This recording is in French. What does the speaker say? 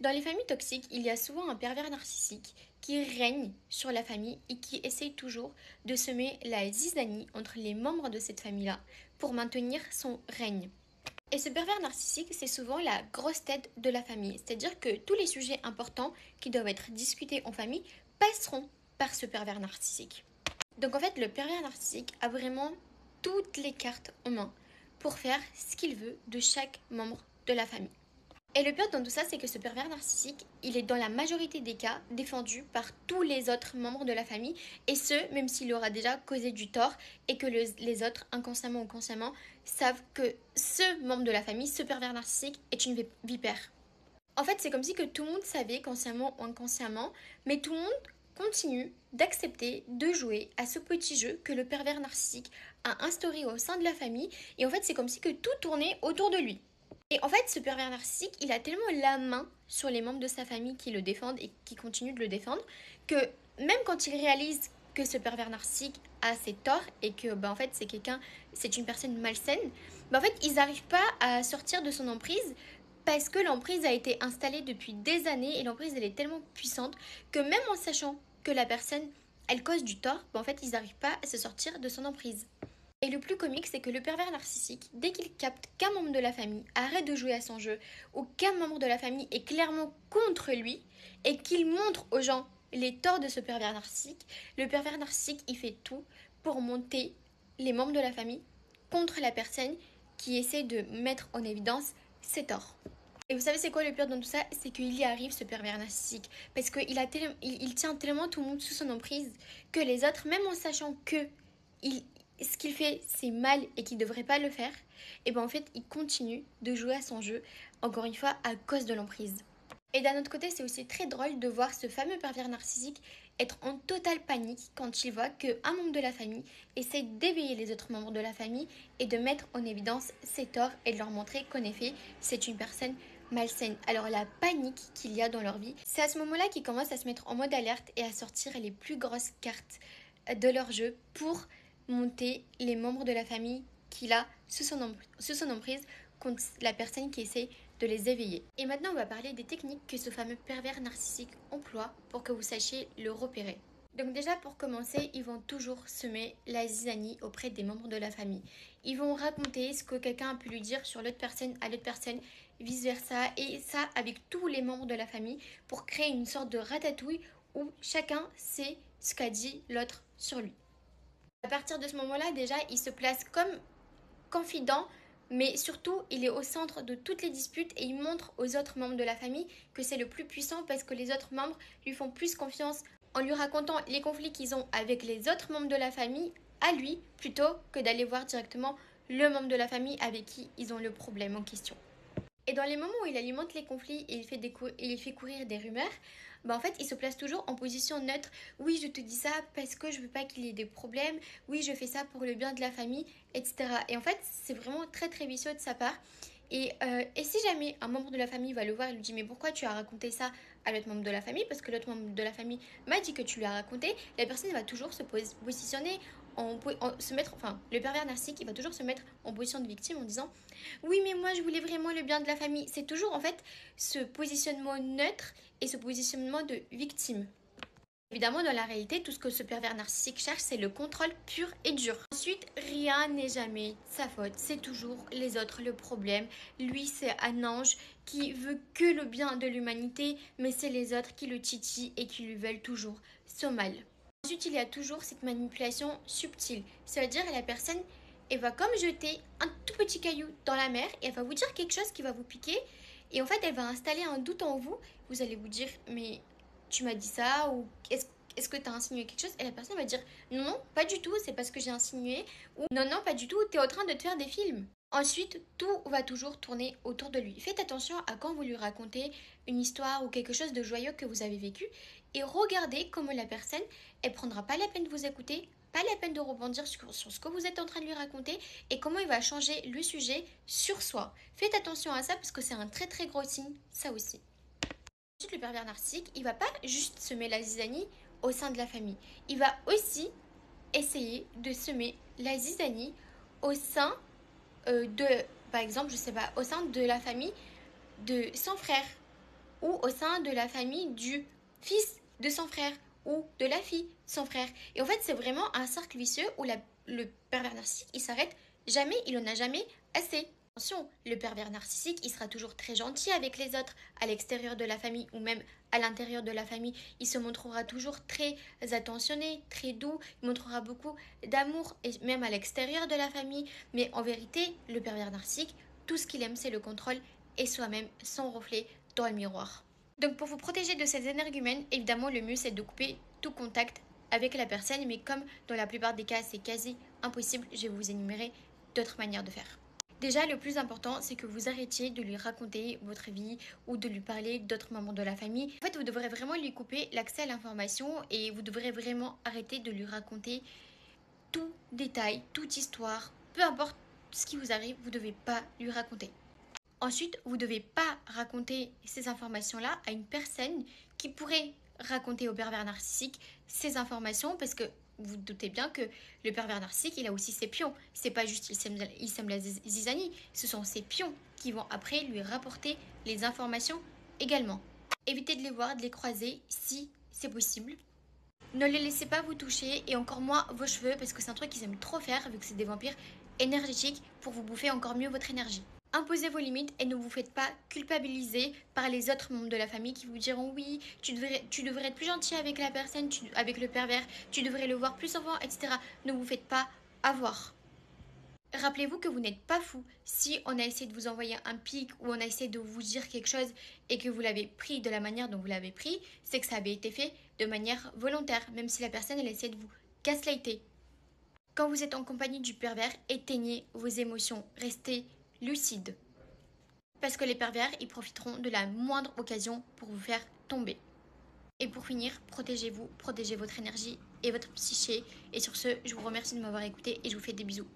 Dans les familles toxiques, il y a souvent un pervers narcissique qui règne sur la famille et qui essaye toujours de semer la zizanie entre les membres de cette famille-là pour maintenir son règne. Et ce pervers narcissique, c'est souvent la grosse tête de la famille. C'est-à-dire que tous les sujets importants qui doivent être discutés en famille passeront par ce pervers narcissique. Donc en fait, le pervers narcissique a vraiment toutes les cartes en main pour faire ce qu'il veut de chaque membre de la famille. Et le pire dans tout ça, c'est que ce pervers narcissique, il est dans la majorité des cas défendu par tous les autres membres de la famille, et ce, même s'il aura déjà causé du tort, et que les autres, inconsciemment ou consciemment, savent que ce membre de la famille, ce pervers narcissique, est une vipère. En fait, c'est comme si que tout le monde savait, consciemment ou inconsciemment, mais tout le monde continue d'accepter de jouer à ce petit jeu que le pervers narcissique a instauré au sein de la famille, et en fait, c'est comme si que tout tournait autour de lui. Et en fait, ce pervers narcissique, il a tellement la main sur les membres de sa famille qui le défendent et qui continuent de le défendre, que même quand il réalise que ce pervers narcissique a ses torts et que en fait c'est une personne malsaine, en fait ils n'arrivent pas à sortir de son emprise parce que l'emprise a été installée depuis des années et l'emprise elle est tellement puissante que même en sachant que la personne elle cause du tort, en fait ils n'arrivent pas à se sortir de son emprise. Et le plus comique, c'est que le pervers narcissique, dès qu'il capte qu'un membre de la famille arrête de jouer à son jeu ou qu'un membre de la famille est clairement contre lui et qu'il montre aux gens les torts de ce pervers narcissique, le pervers narcissique, il fait tout pour monter les membres de la famille contre la personne qui essaie de mettre en évidence ses torts. Et vous savez c'est quoi le pire dans tout ça? C'est qu'il y arrive ce pervers narcissique parce qu'il tient tellement tout le monde sous son emprise que les autres, même en sachant que il, ce qu'il fait c'est mal et qu'il ne devrait pas le faire, et en fait il continue de jouer à son jeu, encore une fois à cause de l'emprise. Et d'un autre côté, c'est aussi très drôle de voir ce fameux pervers narcissique être en totale panique quand il voit qu'un membre de la famille essaie d'éveiller les autres membres de la famille et de mettre en évidence ses torts et de leur montrer qu'en effet, c'est une personne malsaine. Alors la panique qu'il y a dans leur vie, c'est à ce moment-là qu'ils commencent à se mettre en mode alerte et à sortir les plus grosses cartes de leur jeu pour monter les membres de la famille qu'il a sous son emprise contre la personne qui essaie de les éveiller. Et maintenant, on va parler des techniques que ce fameux pervers narcissique emploie pour que vous sachiez le repérer. Donc déjà, pour commencer, ils vont toujours semer la zizanie auprès des membres de la famille. Ils vont raconter ce que quelqu'un a pu lui dire sur l'autre personne à l'autre personne, vice-versa, et ça avec tous les membres de la famille pour créer une sorte de ratatouille où chacun sait ce qu'a dit l'autre sur lui. À partir de ce moment-là, déjà, il se place comme confident, mais surtout, il est au centre de toutes les disputes et il montre aux autres membres de la famille que c'est le plus puissant parce que les autres membres lui font plus confiance en lui racontant les conflits qu'ils ont avec les autres membres de la famille à lui plutôt que d'aller voir directement le membre de la famille avec qui ils ont le problème en question. Et dans les moments où il alimente les conflits et il fait courir des rumeurs, en fait, il se place toujours en position neutre. Oui, je te dis ça parce que je veux pas qu'il y ait des problèmes. Oui, je fais ça pour le bien de la famille, etc. Et en fait, c'est vraiment très très vicieux de sa part. Et si jamais un membre de la famille va le voir et lui dit mais pourquoi tu as raconté ça à l'autre membre de la famille, parce que l'autre membre de la famille m'a dit que tu lui as raconté, la personne va toujours se positionner le pervers narcissique il va toujours se mettre en position de victime en disant oui mais moi je voulais vraiment le bien de la famille. C'est toujours en fait ce positionnement neutre et ce positionnement de victime. Évidemment, dans la réalité, tout ce que ce pervers narcissique cherche, c'est le contrôle pur et dur. Ensuite, rien n'est jamais sa faute. C'est toujours les autres le problème. Lui, c'est un ange qui veut que le bien de l'humanité, mais c'est les autres qui le titillent et qui lui veulent toujours son mal. Ensuite, il y a toujours cette manipulation subtile. Ça veut dire que la personne, elle va comme jeter un tout petit caillou dans la mer et elle va vous dire quelque chose qui va vous piquer. Et en fait, elle va installer un doute en vous. Vous allez vous dire, mais tu m'as dit ça ou est-ce que tu as insinué quelque chose? Et la personne va dire non, non, pas du tout, c'est pas ce que j'ai insinué. Ou non, non, pas du tout, tu es en train de te faire des films. Ensuite, tout va toujours tourner autour de lui. Faites attention à quand vous lui racontez une histoire ou quelque chose de joyeux que vous avez vécu et regardez comment la personne, elle prendra pas la peine de vous écouter, pas la peine de rebondir sur ce que vous êtes en train de lui raconter et comment il va changer le sujet sur soi. Faites attention à ça parce que c'est un très très gros signe, ça aussi. Ensuite, le pervers narcissique, il va pas juste semer la zizanie au sein de la famille. Il va aussi essayer de semer la zizanie au sein de, par exemple, je sais pas, au sein de la famille de son frère ou au sein de la famille du fils de son frère ou de la fille de son frère. Et en fait, c'est vraiment un cercle vicieux où le pervers narcissique, il s'arrête jamais, il en a jamais assez. Attention, le pervers narcissique, il sera toujours très gentil avec les autres, à l'extérieur de la famille ou même à l'intérieur de la famille. Il se montrera toujours très attentionné, très doux, il montrera beaucoup d'amour, et même à l'extérieur de la famille. Mais en vérité, le pervers narcissique, tout ce qu'il aime, c'est le contrôle et soi-même, son reflet dans le miroir. Donc pour vous protéger de ces énergumènes, évidemment, le mieux, c'est de couper tout contact avec la personne, mais comme dans la plupart des cas, c'est quasi impossible, je vais vous énumérer d'autres manières de faire. Déjà, le plus important, c'est que vous arrêtiez de lui raconter votre vie ou de lui parler d'autres membres de la famille. En fait, vous devrez vraiment lui couper l'accès à l'information et vous devrez vraiment arrêter de lui raconter tout détail, toute histoire, peu importe ce qui vous arrive, vous ne devez pas lui raconter. Ensuite, vous ne devez pas raconter ces informations-là à une personne qui pourrait raconter au pervers narcissique ces informations parce que vous doutez bien que le pervers narcissique, il a aussi ses pions. C'est pas juste il sème la zizanie, ce sont ses pions qui vont après lui rapporter les informations également. Évitez de les voir, de les croiser si c'est possible. Ne les laissez pas vous toucher et encore moins vos cheveux parce que c'est un truc qu'ils aiment trop faire vu que c'est des vampires énergétiques pour vous bouffer encore mieux votre énergie. Imposez vos limites et ne vous faites pas culpabiliser par les autres membres de la famille qui vous diront oui, tu devrais être plus gentil avec la personne, avec le pervers, tu devrais le voir plus souvent, etc. Ne vous faites pas avoir. Rappelez-vous que vous n'êtes pas fou. Si on a essayé de vous envoyer un pic ou on a essayé de vous dire quelque chose et que vous l'avez pris de la manière dont vous l'avez pris, c'est que ça avait été fait de manière volontaire, même si la personne elle essaie de vous gaslighter. Quand vous êtes en compagnie du pervers, éteignez vos émotions, restez lucide. Parce que les pervers, ils profiteront de la moindre occasion pour vous faire tomber. Et pour finir, protégez-vous, protégez votre énergie et votre psyché. Et sur ce, je vous remercie de m'avoir écouté et je vous fais des bisous.